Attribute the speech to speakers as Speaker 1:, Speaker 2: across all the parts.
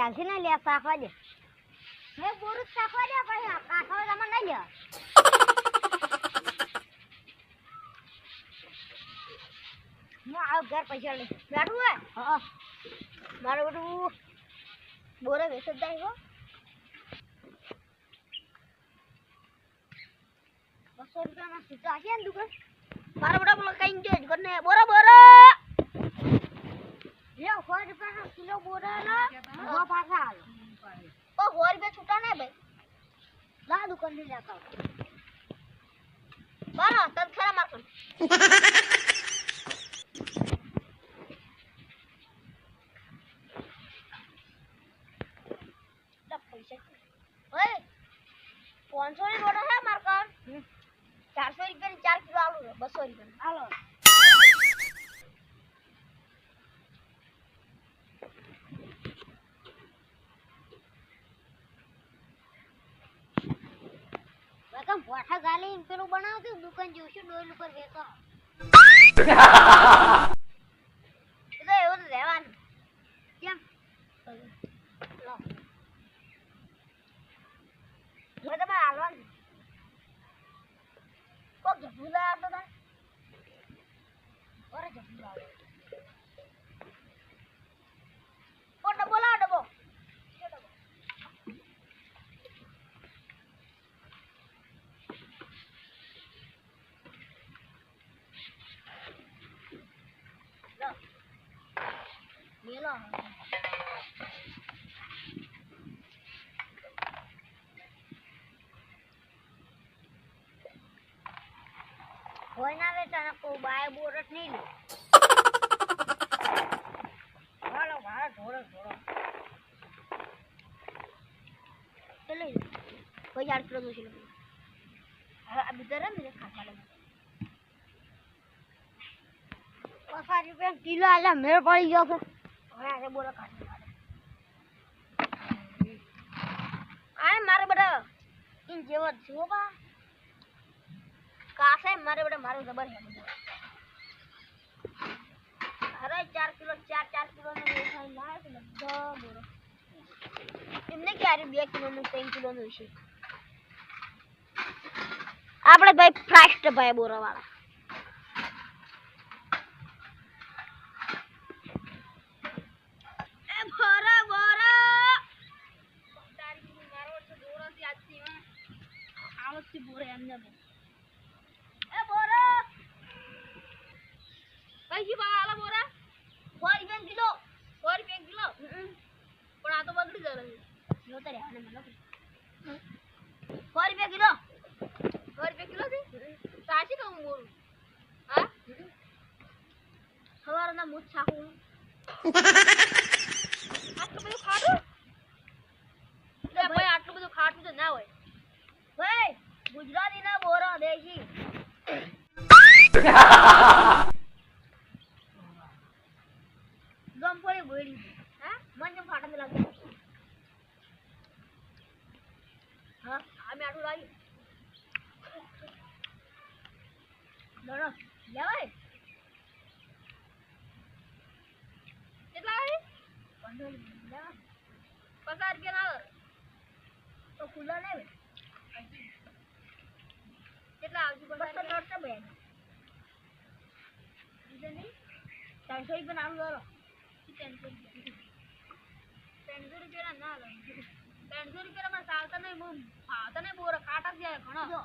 Speaker 1: હાલથી ના લે શાકવા દે મે બોરું શાકવા દે ભાઈ કાઠો તમે નહીં લે હું આવ ઘર પૈસા લે બેઠું હે હા મારે બધું બોરે વેચ જ જાય હો 200 રૂપિયામાં સીધા છે ને દુકાન મારા બડા બોલો કઈ ગયો જ કરને બોરા બોરા લ્યો 100 રૂપિયાનો કિલો બોરા લા ઓ પાછા આલો ઓ 100 રૂપિયા છૂટા ને ભાઈ લા દુકાન ની જાતા બારા તન ખરા મારતો લા પૈસા ઓય 500 ની બોરા હે મારકર 400 રૂપિયાની 4 કિલો આલુ 200 રૂપિયા આલો કમ વાઠા ગાલી પેલું બનાવતી દુકાન જોશું ડોલ ઉપર વેચો એટલે એવું રહેવાનું કેમ લો મેં તમે હાલવાનું કોક જબુલા આવતો તા ઓરે જબુલા આવે ઓ ડબો લાવ ડબો Mila. Hoy na becha na ko bae borat ni le. Halo bhara thora. Chalo. Koई 4 kilo mushil. अब इधर है मेरे खाता में 50 रुपया किलो आला मेरे पड़ी गयो के હવે બોલો કાઢી આય મારે બડા ઇન જેવો જોબા કાસે મારે બડા મારો જબર હે અરે 4 કિલો 4 કિલો નો વેચાઈ લાય તો બધા બોલો એમને કે આરે 2 કિલો નું 3 કિલો નું છે આપણે ભાઈ ફાસ્ટ ભાઈ બોરા વાળા બોરે અંદર એ બોરા કઈ બાલા બોરા 100 રૂપિયા કિલો 100 રૂપિયા કિલો પણ આ તો બગડી જાય જો તો રહેવાને મને 100 રૂપિયા કિલો 100 રૂપિયા કિલો છે સાચી કહું બોલું હા સવારના મુઠ છાકું આટલું બધું ખાડું લે ભાઈ આટલું બધું ખાટું તો ના હોય ભાઈ ગુજરાતી ના બોરા દેશી ગમપોળી બોડી હા મને ફાટા લાગે હા આ મે આટલું લાગી દોડો લેવાય કેટલા આવી 15 રૂપિયા 50 રૂપિયા ના તો ખુલ્લા નહીં કેટલા આવજો બસ દોડતા બેન બીજે નહીં 300 રૂપિયા નામ લો 300 રૂપિયા ના લો 300 રૂપિયા માં ચાલતા નહીં હું ખાતા નહીં બોર ખાટા જાય ઘણો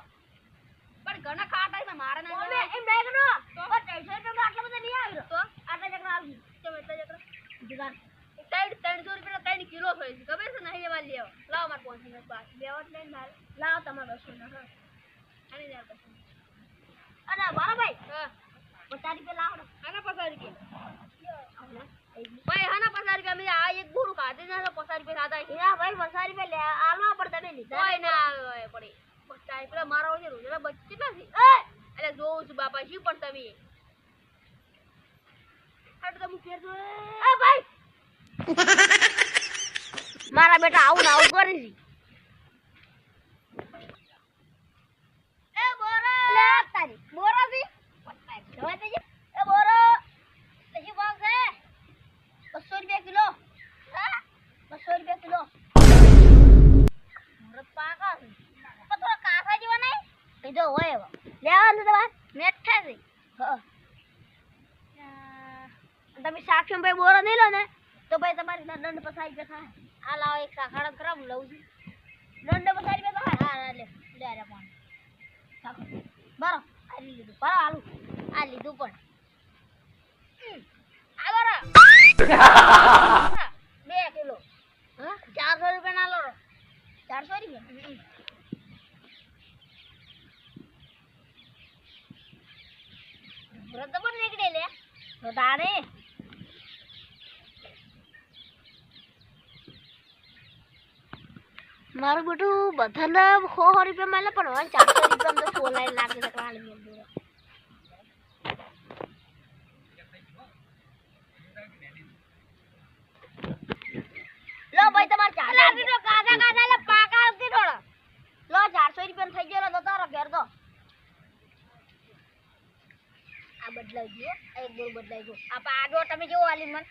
Speaker 1: પણ ઘણા ખાટા છે મારે ના એમ નહીં ગનો તો 300 રૂપિયા આટલા બધા નહીં આવ્યો તો આટલા જકરા આવી કેમ એટલા જકરા જુગાર 300 રૂપિયા 3 કિલો થઈ છે ખબર છે નહીં લેવા લેવો લાવ માર 500 ની પાસ બેવટ લઈને માર લાવ તમાર 200 ના અને યાર પછી અરે વાળા ભાઈ હા 50 રૂપિયા લાવડો આના 50 રૂપિયા ભાઈ આના 50 રૂપિયા મે આ એક બોરું ખાધે ના તો 50 રૂપિયા ખાધા છે હા ભાઈ 50 રૂપિયા લે આલવા પડે તમે લીધા કોઈ ના આવે પડી 50 રૂપિયા મારો છે રોજના બચ્ચી નથી એટલે જોઉં છું બાપા શું પણ તમે આટલું તમે ફેર જો એ ભાઈ મારા બેટા આવું ના આવું કરી છે બોરા થી જવા દેજે એ બોરો લઈ ભાગ છે 200 રૂપિયા કિલો હા 200 રૂપિયા પાકા છે પણ થોડા કાસા જેવા નહીં એ જો હોય એવા લેવાનું તમારે મેઠા છે હા તમે સાક્ષમ ભાઈ બોરો નહીં લો ને તો ભાઈ તમારી દંડ પસાઈ રૂપિયા થાય આ લાવો એક સાખાડા ખરાબ લઉં છું દંડ પસાઈ રૂપિયા થાય હા લે લે રે પાણી સાખો બરો આ લીધું બરો આલુ આ લીધું પણ આગળ 2 કિલો હા 400 રૂપિયા ના લો 400 રૂપિયા વ્રત પણ નીકળે લે તો તારે મારું બેટું બધાને 100 રૂપિયા મળે પણ હવે 400 રૂપિયા તો સોલાઈ લાગે તો કાલ મેં દો લો ભાઈ તમાર 400 રૂપિયા કાદા કાદા લે પાકા આવતી થોડો લો 400 રૂપિયા થઈ ગયો તો તારો ઘર દો આ બદલાઈ ગયો એક બોલ બદલાઈ ગયો આ પાડો તમે જો આલી મન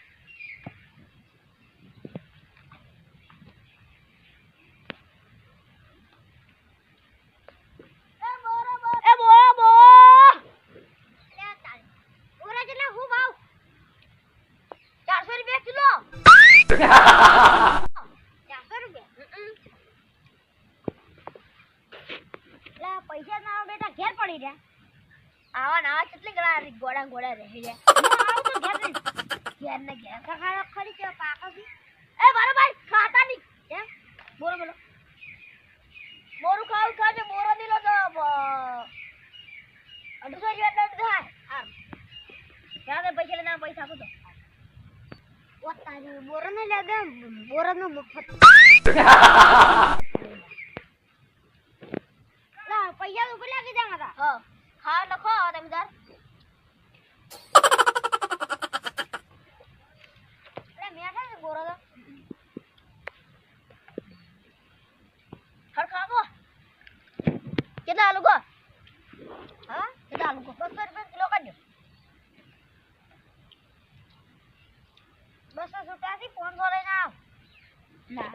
Speaker 1: પૈસા ના બેટા ઘેર પડી રહ્યા આવા ના કેટલી ગળા ગોડા ગોડા રહી જાય આવ તો ઘેર ને ઘેર ખાવા ખરી કે પાકા થી એ મારો ભાઈ ખાતા ની હે બોરો બોલો બોરો ખાવ ખાજે બોરો દીલો તો 250 રૂપિયા દંડ થાય આ ક્યાં પૈસા લેના પૈસા આપો તો ઓતાજી બોરો ને લાગે બોરો નો મફત લા પૈસા ઉપર લાગી જાંગા હા હા લખો તમે દર અરે મેઠા ને બોરો તો હર ખાવો કેટલા આલુ કો હા કેટલા આલુ કો 200 રૂપિયા કિલો કાઢ્યો 200 સુટાથી 500 લઈને આવ ના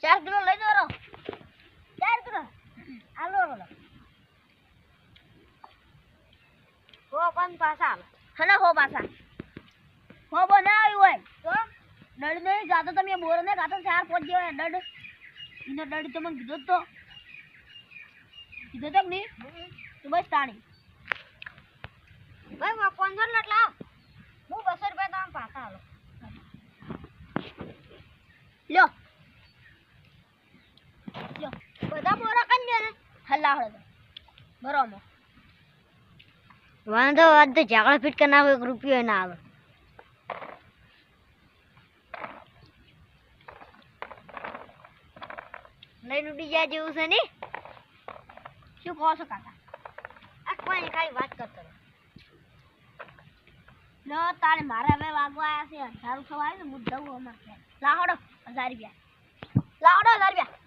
Speaker 1: 4 કિલો લઈ દો 4 કિલો આલુ રો હો પણ પાસા હને હો પાસા હો બનાવ્યું હોય તો દડ નહીં ગાતો તમે બોર ને ગાતો 4-5 જેવા દડ ઇનો દડ તમે કીધો તો નહીં તો બસ તાણી ભાઈ 500 લટ લાવ હું 200 રૂપિયા તમે પાસા આલો લ્યો બધા બોરા કન દે ને હલ્લા હળો બરોબર વાંધો આજ તો ઝાકડા ફિટ કરી નાખો 1 રૂપિયો ના આવે લઈને ઉડી જાય જેવું છે ને શું કહો છો કાકા આ કોઈ ખાલી વાત કરતો લો તારે મારે હવે વાગવા આવ્યા છે 1000 થવા આવ્યું ને હું જવું અમારે લાવડો 1000 રૂપિયા લાવડો 1000 રૂપિયા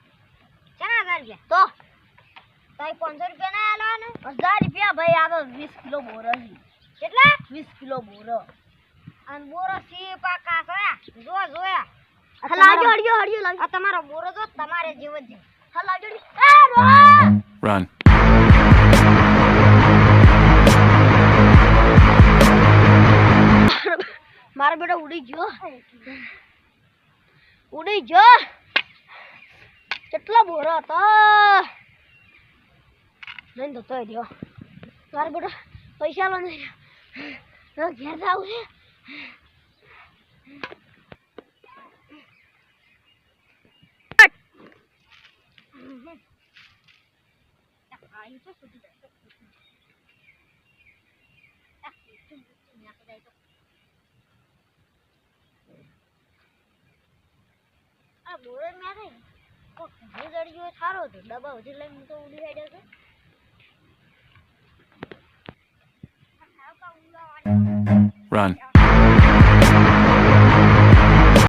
Speaker 1: કેના 1000 રૂપિયા તો તાઈ 500 રૂપિયા ના આલવાને 1000 રૂપિયા ભાઈ આ 20 કિલો બોરો છે કેટલા 20 કિલો બોરો અને બોરો સી પાકા સોયા જોયા હલાજો હડિયો લાવ આ તમારો બોરો જો તમારે જેવો જ હલાજો એ
Speaker 2: Run.
Speaker 1: મારો બેટો ઉડી ગયો કેટલો બોરો હતો લઈને તો રહ્યો મારો બેટો પૈસા લો નહીં ઘેર જાવું છે બોરે મેં નહીં કોઈ જડી ગયો સારો હતો ડબ્બા હજી લઈને તો ઉડી હેડ્યો છે
Speaker 2: Run.